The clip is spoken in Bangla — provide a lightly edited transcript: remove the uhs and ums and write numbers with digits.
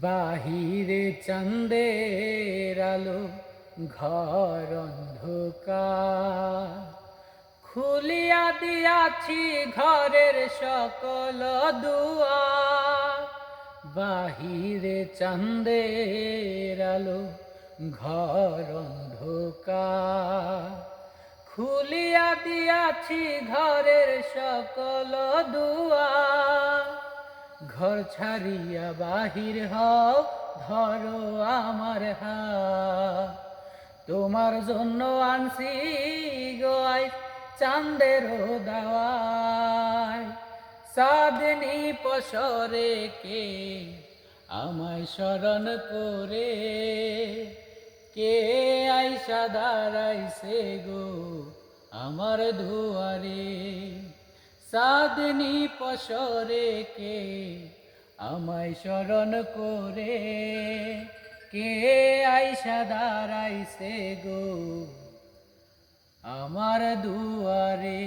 বাহিরে চাঁদের আলো, ঘর অন্ধকার। খুলিয়া দিয়াছি ঘরের সকল দুয়ার। বাহিরে চাঁদের আলো, ঘর অন্ধকার। খুলিয়া দিয়াছি ঘরের সকল দুয়ার। ঘর ছাড়িয়া বাহির হও, ধরো আমার হাত। তোমার জন্য আনছি গো আজ চাঁদের দাওয়ায়। চাঁদনি পসরে কে আমায় স্মরণ করে, কে আইসা দাঁড়াইছে গো আমার দুয়ারে। চাঁদনি পসরে কে আমায় স্মরণ করে, কে আইসা দাঁড়াইছে গো আমার দুয়ারে।